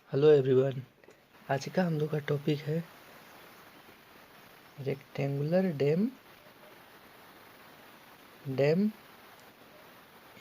Hello everyone. आज का हम लोग का टॉपिक है रेक्टेंगुलर डैम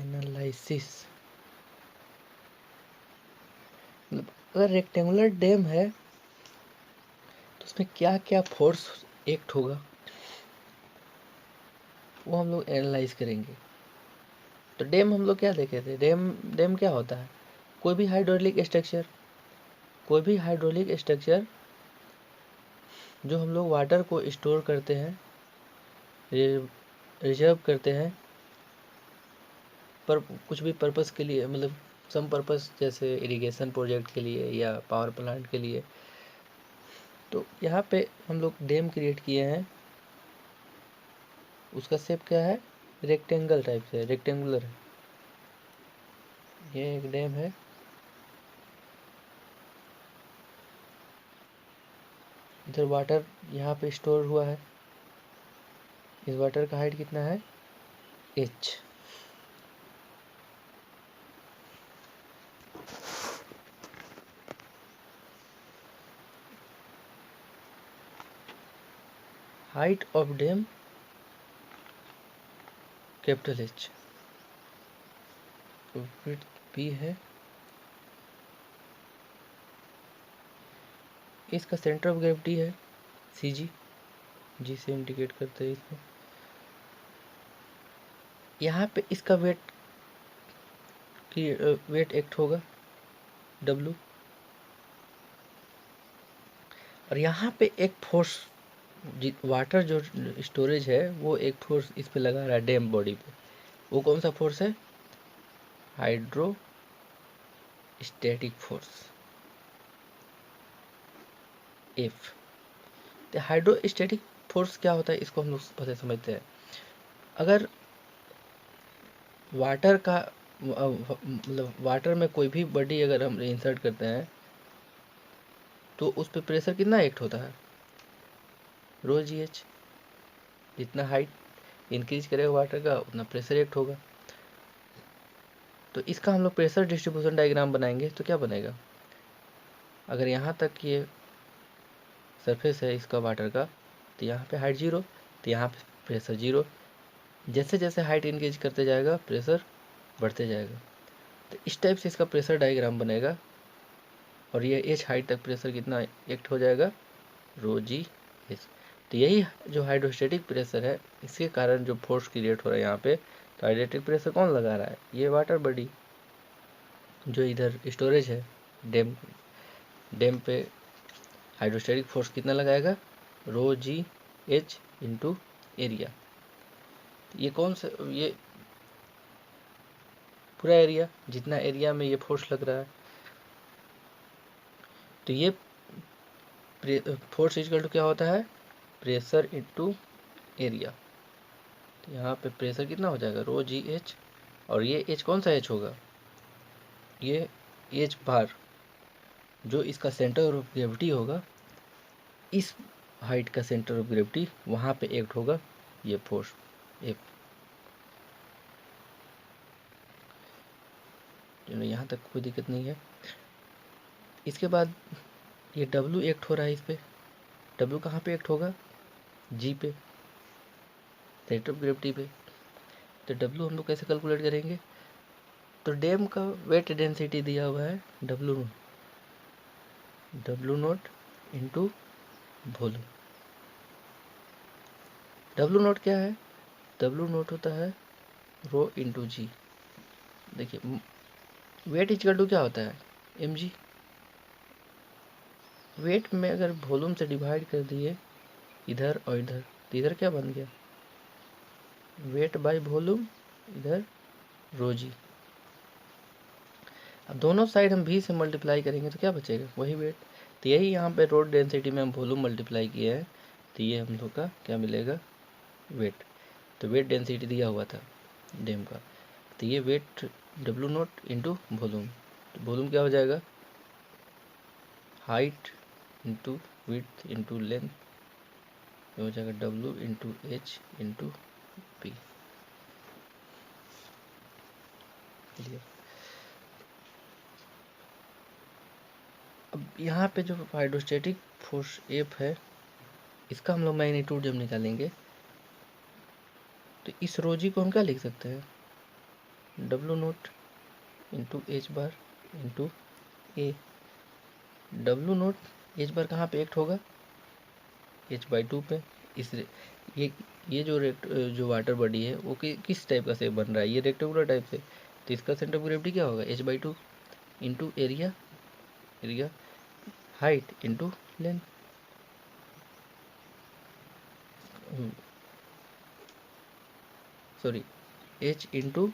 एनालिसिस। मतलब अगर रेक्टेंगुलर डैम है तो उसमें क्या क्या फोर्स एक्ट होगा वो हम लोग एनालाइज करेंगे। तो डैम हम लोग क्या देखे थे, डैम क्या होता है? कोई भी हाइड्रोलिक स्ट्रक्चर जो हम लोग वाटर को स्टोर करते हैं, रिजर्व करते हैं पर कुछ भी पर्पस के लिए, मतलब सम पर्पस, जैसे इरिगेशन प्रोजेक्ट के लिए या पावर प्लांट के लिए। तो यहाँ पे हम लोग डैम क्रिएट किए हैं। उसका शेप क्या है? रेक्टेंगल टाइप से, रेक्टेंगुलर है। ये एक डैम है। इधर वाटर यहाँ पे स्टोर हुआ है। इस वाटर का हाइट कितना है? h। Height of dam capital H। Width p है। इसका सेंटर ऑफ ग्रेविटी है CG, जी से इंडिकेट करते हैं इसको। यहाँ पे इसका वेट एक्ट होगा W। और यहाँ पे एक फोर्स, वाटर जो स्टोरेज है वो एक फोर्स इस पे लगा रहा है डैम बॉडी पे। वो कौन सा फोर्स है? Hydrostatic force F। तो हाइड्रोस्टैटिक फोर्स क्या होता है इसको हम लोग पता समझते हैं। अगर वाटर का मतलब वाटर में कोई भी बॉडी अगर हम इंसर्ट करते हैं तो उस पर प्रेशर कितना एक्ट होता है? रो जी एच। जितना हाइट इंक्रीज करेगा वाटर का उतना प्रेशर एक्ट होगा। तो इसका हम लोग प्रेशर डिस्ट्रीब्यूशन डायग्राम बनाएंगे तो क्या बनेगा? अगर यहाँ तक ये सरफेस है इसका वाटर का, तो यहाँ पे हाइट 0, तो यहाँ पे प्रेशर 0। जैसे जैसे हाइट इंक्रीज करते जाएगा प्रेशर बढ़ते जाएगा। तो इस टाइप से इसका प्रेशर डायग्राम बनेगा। और ये एच हाइट तक प्रेशर कितना एक्ट हो जाएगा? रो जी एच। तो यही जो हाइड्रोस्टेटिक प्रेशर है, इसके कारण जो फोर्स क्रिएट हो रहा है यहाँ पे। तो हाइड्रोस्टेटिक प्रेशर कौन लगा रहा है? ये वाटर बॉडी जो इधर स्टोरेज है डैम पे। हाइड्रोस्टेटिक फोर्स कितना लगाएगा? रो जी एच इंटू एरिया। ये कौन सा, ये पूरा एरिया, जितना एरिया में ये फोर्स लग रहा है। तो ये फोर्स इक्वल टू क्या होता है? Pressure into area. तो यहाँ पे प्रेशर कितना हो जाएगा? रो जी एच। और ये एच कौन सा एच होगा? ये एच बार जो इसका सेंटर ऑफ ग्रेविटी होगा, इस हाइट का सेंटर ऑफ ग्रेविटी वहाँ पे एक्ट होगा ये फोर्स एफ। यहाँ तक कोई दिक्कत नहीं है। इसके बाद ये W एक्ट हो रहा है इस पे। W कहाँ पे एक्ट होगा? G पे, सेंटर ऑफ ग्रेविटी पे। तो W हम लोग कैसे कैलकुलेट करेंगे? तो डैम का वेट डेंसिटी दिया हुआ है W note into volume. W note क्या है? W नोट होता है रो इंटू जी। देखिए वेट इक्वल टू क्या होता है? mg। वेट में अगर वॉल्यूम से डिवाइड कर दिए इधर और इधर, तो इधर क्या बन गया? वेट बाय वॉल्यूम, इधर रो जी। अब दोनों साइड हम v से मल्टीप्लाई करेंगे तो क्या बचेगा? वही वेट। तो यही यहाँ पे रोड डेंसिटी में हम वॉल्यूम मल्टीप्लाई किए हैं, तो ये हम लोग का क्या मिलेगा? वेट। तो वेट डेंसिटी दिया हुआ था डैम का, तो ये weight W note into volume. तो वॉल्यूम क्या हो जाएगा? Height into width into length, ये हो जाएगा W into H into P. Clear? अब यहाँ पे जो हाइड्रोस्टेटिक फोर्स एफ है, इसका हम लोग मैग्नीट्यूड जब निकालेंगे तो इस रोजी को हम क्या लिख सकते हैं, W0 into H bar into ए। W0 एच बार कहाँ पे एक्ट होगा, h/2 पे। इस ये जो वाटर बॉडी है वो किस टाइप का शेप बन रहा है, ये रेक्टेंगुलर टाइप से, तो इसका सेंटर ऑफ ग्रेविटी क्या होगा, h/2 into area height into length. Sorry, h into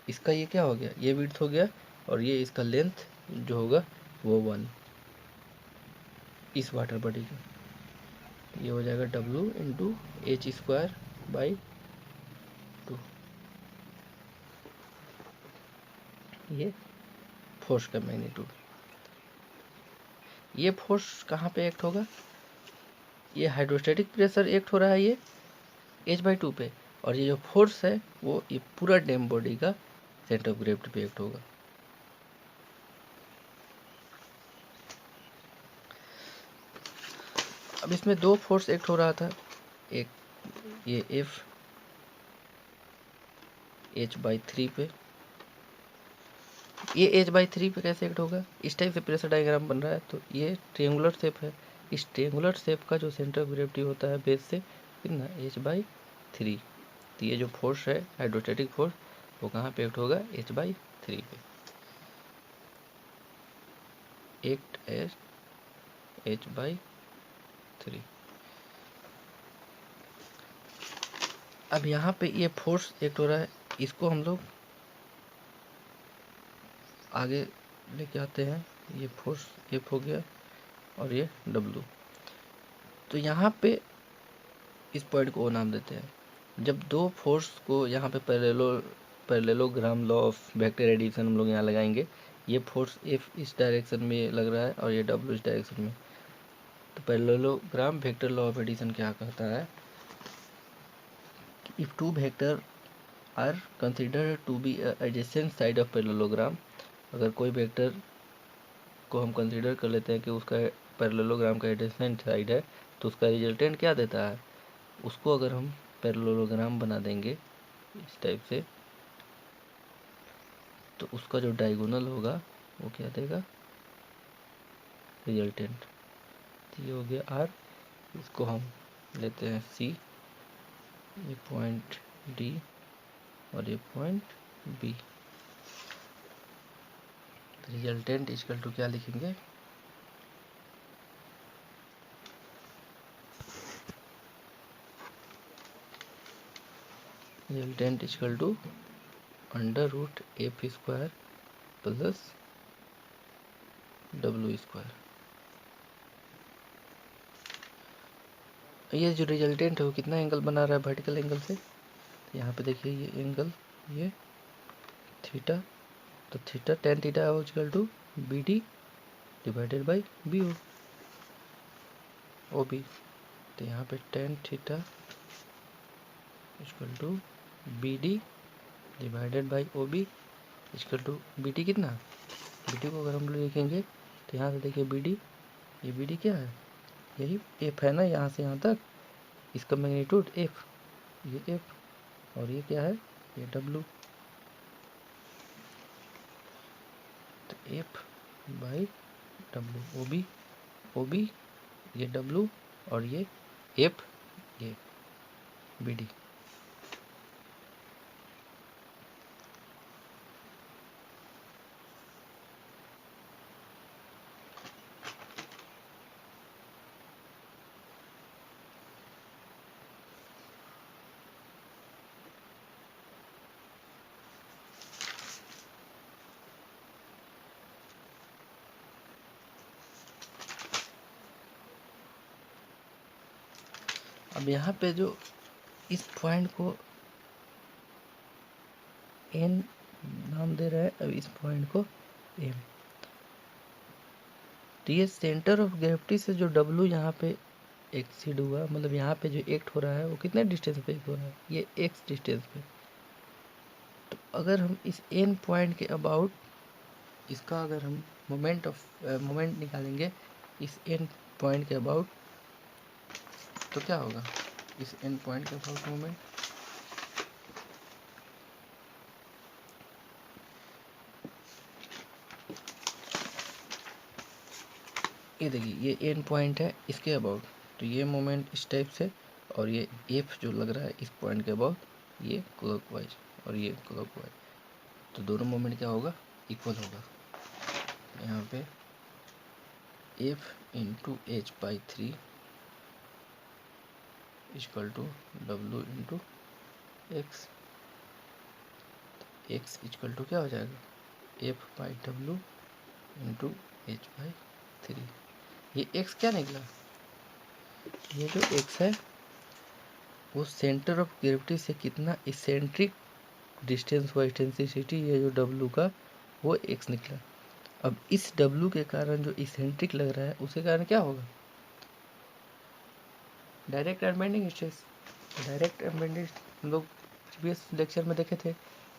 इसका ये क्या हो गया, ये विड्थ हो गया, और ये इसका लेंथ जो होगा वो 1 इस वाटर बॉडी का, ये हो जाएगा W इंटू h²/2। ये फोर्स का मैग्नीट्यूड। ये फोर्स कहाँ पे एक्ट होगा, ये हाइड्रोस्टैटिक प्रेशर एक्ट हो रहा है ये h/2 पे, और ये जो फोर्स है वो ये पूरा डैम बॉडी का सेंटर ऑफ ग्रेविटी पे एक्ट होगा। अब इसमें दो फोर्स एक्ट हो रहा था, एक ये F h/3 पे, ये h/3 पे कैसे एक्ट होगा, इस टाइप से प्रेशर डायग्राम बन रहा है, तो ये ट्रायंगुलर शेप है, इस ट्रायंगुलर शेप का जो सेंटर ऑफ ग्रेविटी होता है बेस से कितना, h/3। तो ये जो फोर्स है हाइड्रोस्टैटिक फोर्स वो कहाँ पे एक्ट होगा, h/3 पे, एक्ट एज h/3। अब यहाँ पे ये फोर्स एक्ट हो रहा है, इसको हम लोग आगे लेके आते हैं, ये फोर्स F हो गया और ये W। तो यहाँ पे इस पॉइंट को नाम देते हैं, जब दो फोर्स को यहाँ पे parallelogram law of vector addition हम लोग यहाँ लगाएंगे, ये फोर्स F इस डायरेक्शन में लग रहा है और ये W इस डायरेक्शन में, तो parallelogram vector law of addition क्या कहता है, if two vector are considered to be adjacent side of parallelogram, अगर कोई वेक्टर को हम कंसीडर कर लेते हैं कि उसका पैरेललोग्राम का एडजेसेंट साइड है, तो उसका रिजल्टेंट क्या देता है, उसको अगर हम पैरेललोग्राम बना देंगे इस टाइप से, तो उसका जो डायगोनल होगा वो क्या देगा, रिजल्टेंट। तो ये हो गया R, इसको हम लेते हैं C, ये पॉइंट D और ये पॉइंट B। तो रिजल्टेंट इक्वल टू क्या लिखेंगे, resultant equal to √F² plus W²। ये जो रिजल्टेंट है वो कितना एंगल बना रहा है वर्टिकल एंगल से, तो यहाँ पे देखिए ये एंगल, ये थीटा, तो theta tan theta equal to BD divided by BO OB। तो यहाँ पे tan theta equal to BD divided by OB equal to BD कितना, BD को अगर हम लोग लिखेंगे तो यहाँ से देखिए BD, ये BD क्या है, यही F है ना, यहाँ से यहाँ तक इसका मैग्नीट्यूड F, ये F, और ये क्या है, ये W। तो F/W, OB ये W और ये F, ये BD। अब यहाँ पे जो इस पॉइंट को N नाम दे रहा है, अब इस पॉइंट को M, तो ये सेंटर ऑफ ग्रेविटी से जो W यहाँ पे एक्सीड हुआ, मतलब यहाँ पे जो एक्ट हो रहा है वो कितने डिस्टेंस पे एक्ट हो रहा है, ये x डिस्टेंस पे। तो अगर हम इस N पॉइंट के अबाउट इसका अगर हम मोमेंट निकालेंगे इस एंड पॉइंट के अबाउट, तो क्या होगा इस एंड पॉइंट के अबाउट मोमेंट? ये देखिए ये एंड पॉइंट है इसके अबाउट, तो ये मोमेंट इस टाइप से, और ये एफ जो लग रहा है इस पॉइंट के अबाउट, ये क्लॉकवाइज और ये क्लॉकवाइज, तो दोनों मोमेंट क्या होगा? इक्वल होगा। यहाँ पे F into H by 3 equal to W into X, X equal to क्या हो जाएगा? F by W into H by 3। ये एक्स क्या निकला? ये जो एक्स है वो सेंटर ऑफ ग्रेविटी से कितना इसेंट्रिक डिस्टेंस व एक्सटेंसिटी, ये जो डब्लू का वो एक्स निकला। अब इस डब्लू के कारण जो इसेंट्रिक लग रहा है उसके कारण क्या होगा? Direct and bending stress. Direct and bending हम लोग प्रीवियस लेक्चर में देखे थे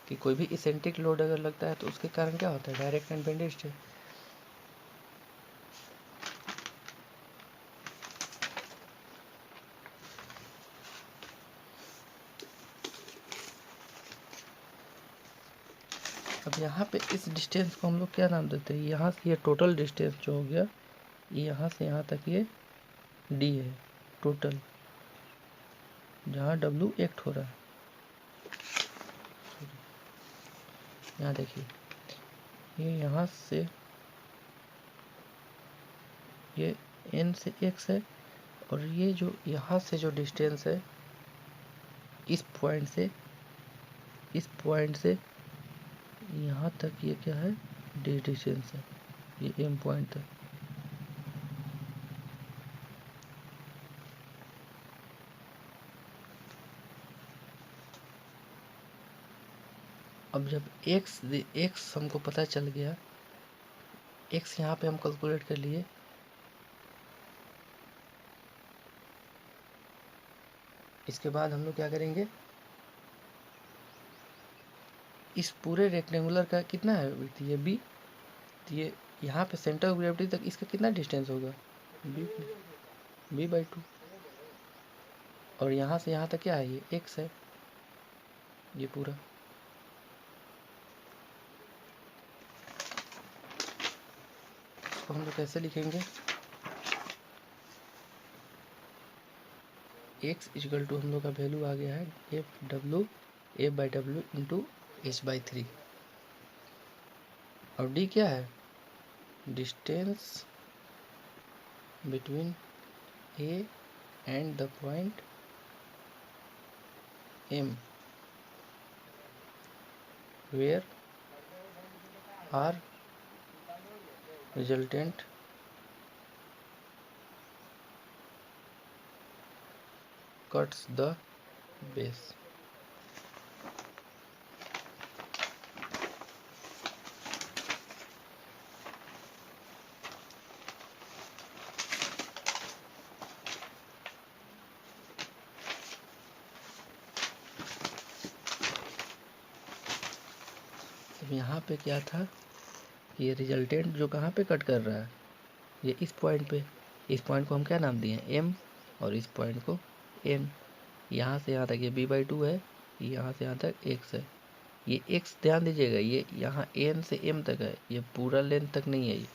कि कोई भी इसेंट्रिक लोड अगर लगता है तो उसके कारण क्या होता है? Direct and bending stress. अब यहाँ पे इस डिस्टेंस को हम लोग क्या नाम देते हैं? यहाँ से ये टोटल डिस्टेंस जो हो गया, यहाँ से यहाँ तक ये डी है टोटल, जहाँ डब्लू एक्ट हो रहा है। यहाँ देखिए ये यहाँ से ये एन से एक्स है, और ये जो यहाँ से जो डिस्टेंस है इस पॉइंट से यहाँ तक, ये क्या है? डी डिस्टेंस है, ये एम पॉइंट तक। अब जब एक्स हमको पता चल गया, एक्स यहाँ पे हम कैलकुलेट कर लिए, इसके बाद हम लोग क्या करेंगे? इस पूरे रेक्टेंगुलर का कितना है विड्थ? ये बी, तो ये यहाँ पे सेंटर ऑफ ग्रेविटी तक इसका कितना डिस्टेंस होगा? बी बाई 2, और यहाँ से यहाँ तक क्या है? ये एक्स है, ये पूरा। इसको हम लोग कैसे लिखेंगे? एक्स इक्वल टू हम लोग का वैल्यू आ गया है F by W into H by 3, और डी क्या है? Distance between A and the point M where our resultant cuts the base। अब यहाँ पे क्या था? ये रिजल्टेंट जो कहाँ पे कट कर रहा है? ये इस पॉइंट पे। इस पॉइंट को हम क्या नाम दिए? एम, और इस पॉइंट को एन। यहाँ से यहाँ तक ये बी बाई 2 है, यहाँ से यहाँ तक एक्स है। ये एक्स ध्यान दीजिएगा, ये यहाँ एन से एम तक है, ये पूरा लेंथ तक नहीं है। ये